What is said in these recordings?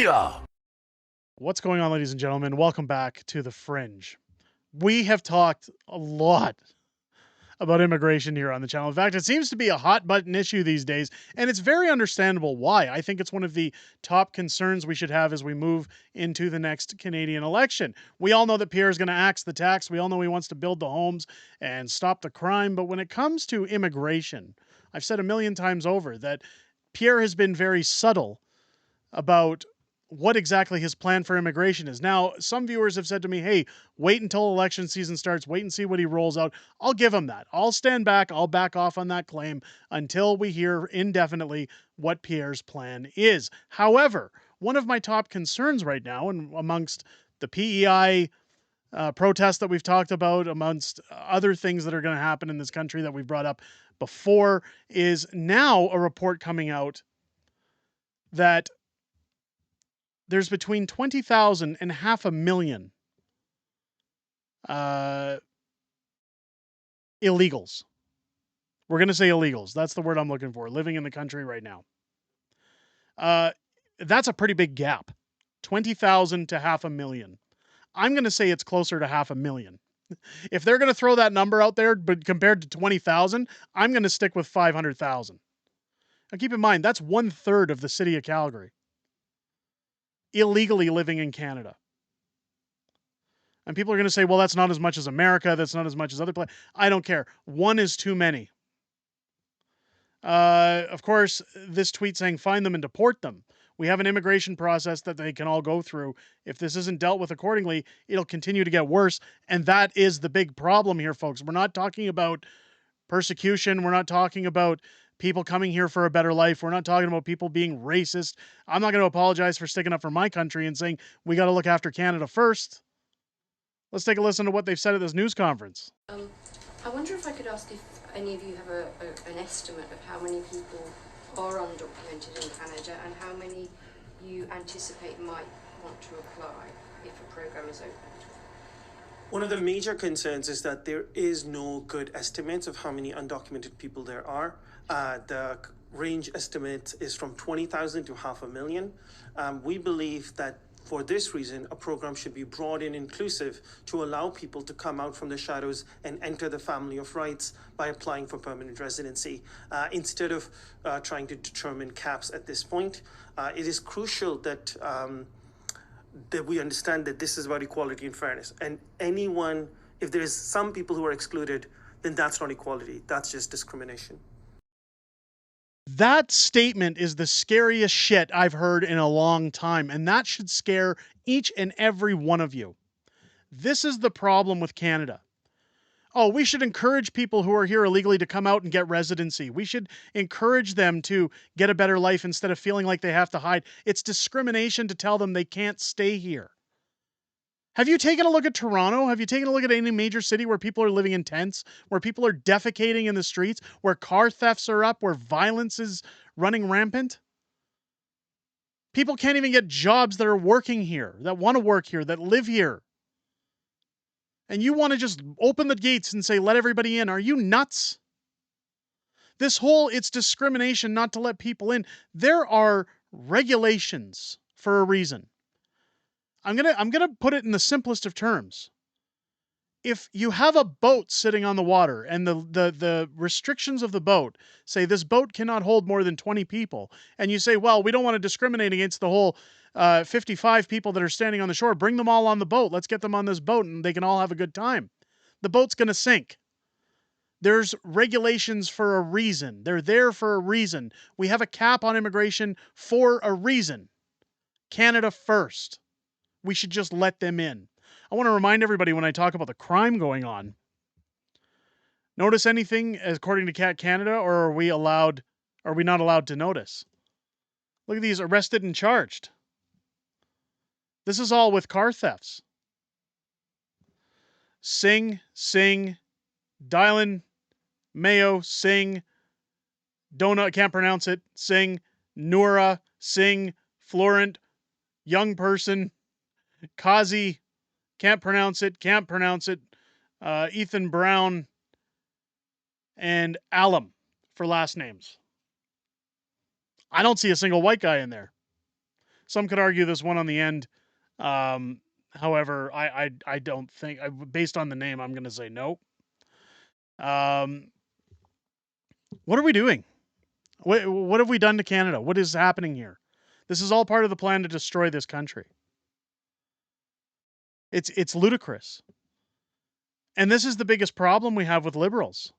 Crystia! What's going on, ladies and gentlemen? Welcome back to the Fringe. We have talked a lot about immigration here on the channel. In fact, it seems to be a hot button issue these days, and it's very understandable why. I think it's one of the top concerns we should have as we move into the next Canadian election. We all know that Pierre is going to axe the tax. We all know he wants to build the homes and stop the crime. But when it comes to immigration, I've said a million times over that Pierre has been very subtle about what exactly his plan for immigration is. Now, some viewers have said to me, hey, wait until election season starts, wait and see what he rolls out. I'll give him that. I'll stand back, I'll back off on that claim until we hear indefinitely what Pierre's plan is. However, one of my top concerns right now, and amongst the PEI protests that we've talked about, amongst other things that are going to happen in this country that we've brought up before, is now a report coming out that there's between 20,000 and 500,000 illegals. We're going to say illegals. That's the word I'm looking for, living in the country right now. That's a pretty big gap. 20,000 to 500,000. I'm going to say it's closer to 500,000. If they're going to throw that number out there, but compared to 20,000, I'm going to stick with 500,000. Now keep in mind, that's 1/3 of the city of Calgary illegally living in Canada. And people are going to say, well, that's not as much as America. That's not as much as other places. I don't care. One is too many. Of course, this tweet saying find them and deport them. We have an immigration process that they can all go through. If this isn't dealt with accordingly, it'll continue to get worse. And that is the big problem here, folks. We're not talking about persecution. We're not talking about people coming here for a better life. We're not talking about people being racist. I'm not going to apologize for sticking up for my country and saying we got to look after Canada first. Let's take a listen to what they've said at this news conference. I wonder if I could ask if any of you have an estimate of how many people are undocumented in Canada and how many you anticipate might want to apply if a program is opened. One of the major concerns is that there is no good estimates of how many undocumented people there are. The range estimate is from 20,000 to 500,000. We believe that for this reason, a program should be broad and inclusive to allow people to come out from the shadows and enter the family of rights by applying for permanent residency. Instead of trying to determine caps at this point, it is crucial that we understand that this is about equality and fairness. And anyone, if there is some people who are excluded, then that's not equality. That's just discrimination. That statement is the scariest shit I've heard in a long time, and that should scare each and every one of you. This is the problem with Canada. Oh, we should encourage people who are here illegally to come out and get residency. We should encourage them to get a better life instead of feeling like they have to hide. It's discrimination to tell them they can't stay here. Have you taken a look at Toronto? Have you taken a look at any major city where people are living in tents, where people are defecating in the streets, where car thefts are up, where violence is running rampant? People can't even get jobs that are working here, that want to work here, that live here. And you want to just open the gates and say, let everybody in. Are you nuts? This whole, it's discrimination not to let people in. There are regulations for a reason. I'm gonna put it in the simplest of terms. If you have a boat sitting on the water and the restrictions of the boat say this boat cannot hold more than 20 people, and you say, well, we don't want to discriminate against the whole 55 people that are standing on the shore, bring them all on the boat. Let's get them on this boat and they can all have a good time. The boat's going to sink. There's regulations for a reason. They're there for a reason. We have a cap on immigration for a reason. Canada first. We should just let them in. I want to remind everybody when I talk about the crime going on, notice anything according to Cat Canada, or are we not allowed to notice? Look at these arrested and charged. This is all with car thefts. Singh, Dylan, Mayo, Singh, Donut, can't pronounce it, Singh, Noura, Singh, Florent, young person, Kazi, can't pronounce it, Ethan Brown, and Alum for last names. I don't see a single white guy in there. Some could argue this one on the end. However, I don't think, based on the name, I'm going to say no. What are we doing? What have we done to Canada? What is happening here? This is all part of the plan to destroy this country. It's ludicrous. And this is the biggest problem we have with liberals.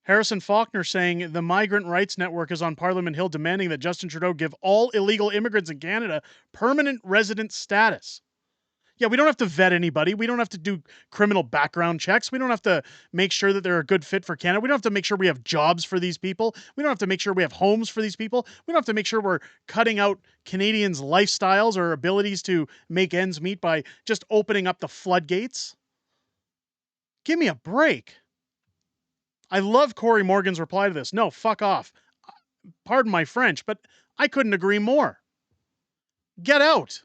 Harrison Faulkner saying the Migrant Rights Network is on Parliament Hill demanding that Justin Trudeau give all illegal immigrants in Canada permanent resident status. Yeah, we don't have to vet anybody. We don't have to do criminal background checks. We don't have to make sure that they're a good fit for Canada. We don't have to make sure we have jobs for these people. We don't have to make sure we have homes for these people. We don't have to make sure we're cutting out Canadians' lifestyles or abilities to make ends meet by just opening up the floodgates. Give me a break. I love Corey Morgan's reply to this. No, fuck off. Pardon my French, but I couldn't agree more. Get out.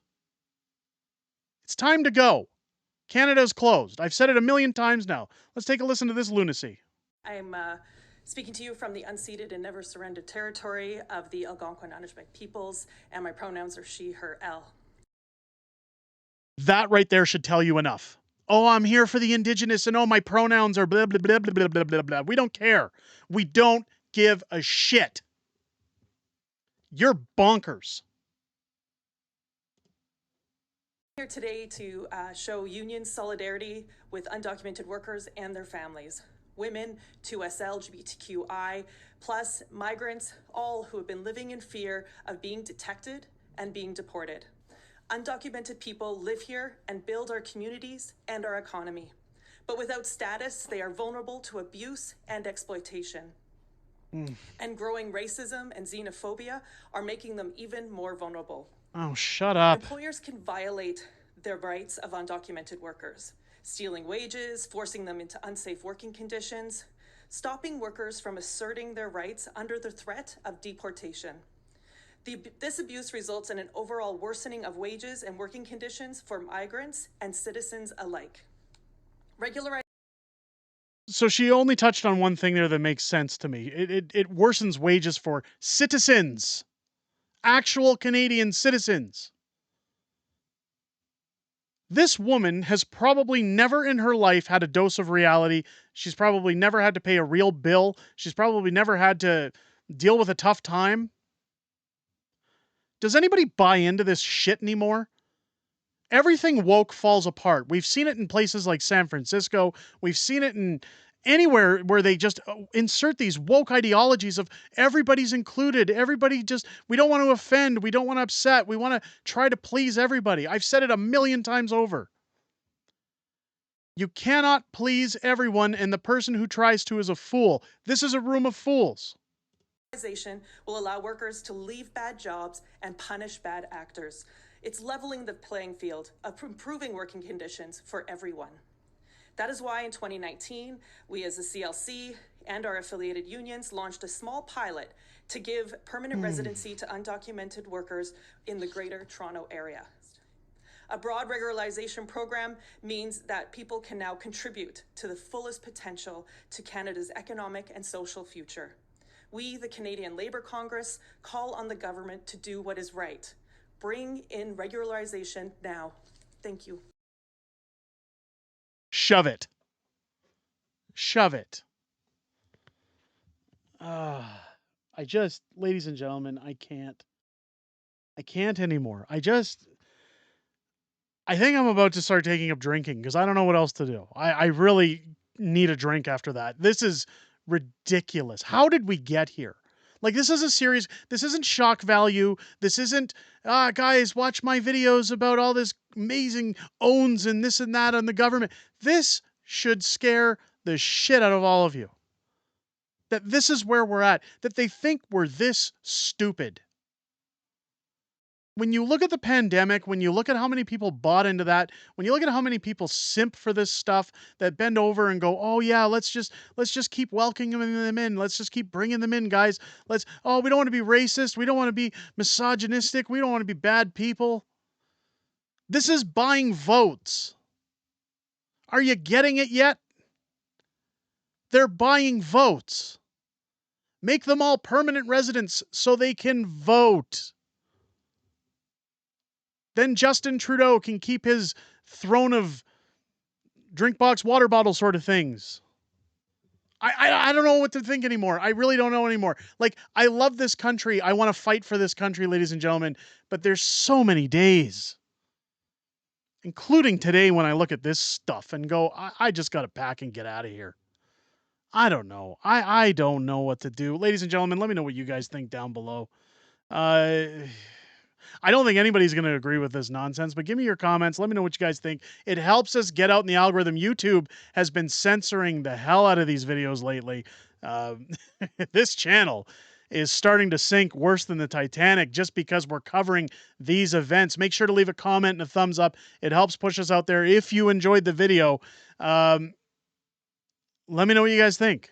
It's time to go. Canada's closed. I've said it a million times now. Let's take a listen to this lunacy. I'm speaking to you from the unceded and never surrendered territory of the Algonquin Anishinaabeg peoples, and my pronouns are she, her, elle. That right there should tell you enough. Oh, I'm here for the Indigenous, and oh, my pronouns are blah, blah, blah, blah, blah, blah, blah, blah. We don't care. We don't give a shit. You're bonkers. Here today to show union solidarity with undocumented workers and their families. Women, 2S LGBTQI, plus migrants, all who have been living in fear of being detected and being deported. Undocumented people live here and build our communities and our economy. But without status, they are vulnerable to abuse and exploitation. And growing racism and xenophobia are making them even more vulnerable. Oh, shut up. Employers can violate their rights of undocumented workers, stealing wages, forcing them into unsafe working conditions, stopping workers from asserting their rights under the threat of deportation. This abuse results in an overall worsening of wages and working conditions for migrants and citizens alike. So she only touched on one thing there that makes sense to me. It worsens wages for citizens, actual Canadian citizens. This woman has probably never in her life had a dose of reality. She's probably never had to pay a real bill. She's probably never had to deal with a tough time. Does anybody buy into this shit anymore? Everything woke falls apart. We've seen it in places like San Francisco. We've seen it in anywhere where they just insert these woke ideologies of everybody's included. Everybody just, we don't want to offend. We don't want to upset. We want to try to please everybody. I've said it a million times over. You cannot please everyone, and the person who tries to is a fool. This is a room of fools. Will allow workers to leave bad jobs and punish bad actors. It's leveling the playing field of improving working conditions for everyone. That is why in 2019, we as the CLC and our affiliated unions launched a small pilot to give permanent residency to undocumented workers in the Greater Toronto Area. A broad regularization program means that people can now contribute to the fullest potential to Canada's economic and social future. We, the Canadian Labour Congress, call on the government to do what is right. Bring in regularization now. Thank you. Shove it. Shove it. Ladies and gentlemen, I can't anymore. I think I'm about to start taking up drinking because I don't know what else to do. I really need a drink after that. This is ridiculous. How did we get here? Like, this is a series. This isn't shock value. This isn't, guys, watch my videos about all this amazing owns and this and that on the government. This should scare the shit out of all of you. That this is where we're at. That they think we're this stupid. When you look at the pandemic, when you look at how many people bought into that, when you look at how many people simp for this stuff, that bend over and go, oh yeah, let's just keep welcoming them in. Let's just keep bringing them in, guys. We don't want to be racist. We don't want to be misogynistic. We don't want to be bad people. This is buying votes. Are you getting it yet? They're buying votes. Make them all permanent residents so they can vote. then Justin Trudeau can keep his throne of drink box water bottle sort of things. I don't know what to think anymore. I really don't know anymore. Like, I love this country. I want to fight for this country, ladies and gentlemen, but there's so many days, including today, when I look at this stuff and go, I just got to pack and get out of here. I don't know. I don't know what to do. Ladies and gentlemen, let me know what you guys think down below. I don't think anybody's going to agree with this nonsense, but give me your comments. Let me know what you guys think. It helps us get out in the algorithm. YouTube has been censoring the hell out of these videos lately. This channel is starting to sink worse than the Titanic just because we're covering these events. Make sure to leave a comment and a thumbs up. It helps push us out there. If you enjoyed the video, let me know what you guys think.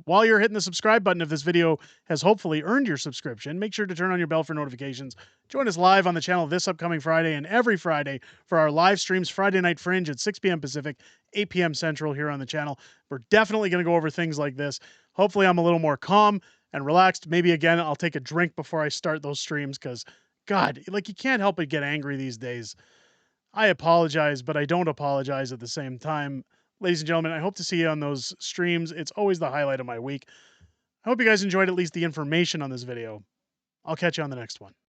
While you're hitting the subscribe button, if this video has hopefully earned your subscription, make sure to turn on your bell for notifications. Join us live on the channel this upcoming Friday and every Friday for our live streams, Friday Night Fringe at 6 p.m. Pacific, 8 p.m. Central here on the channel. We're definitely going to go over things like this. Hopefully I'm a little more calm and relaxed. Maybe, again, I'll take a drink before I start those streams because, God, like, you can't help but get angry these days. I apologize, but I don't apologize at the same time. Ladies and gentlemen, I hope to see you on those streams. It's always the highlight of my week. I hope you guys enjoyed at least the information on this video. I'll catch you on the next one.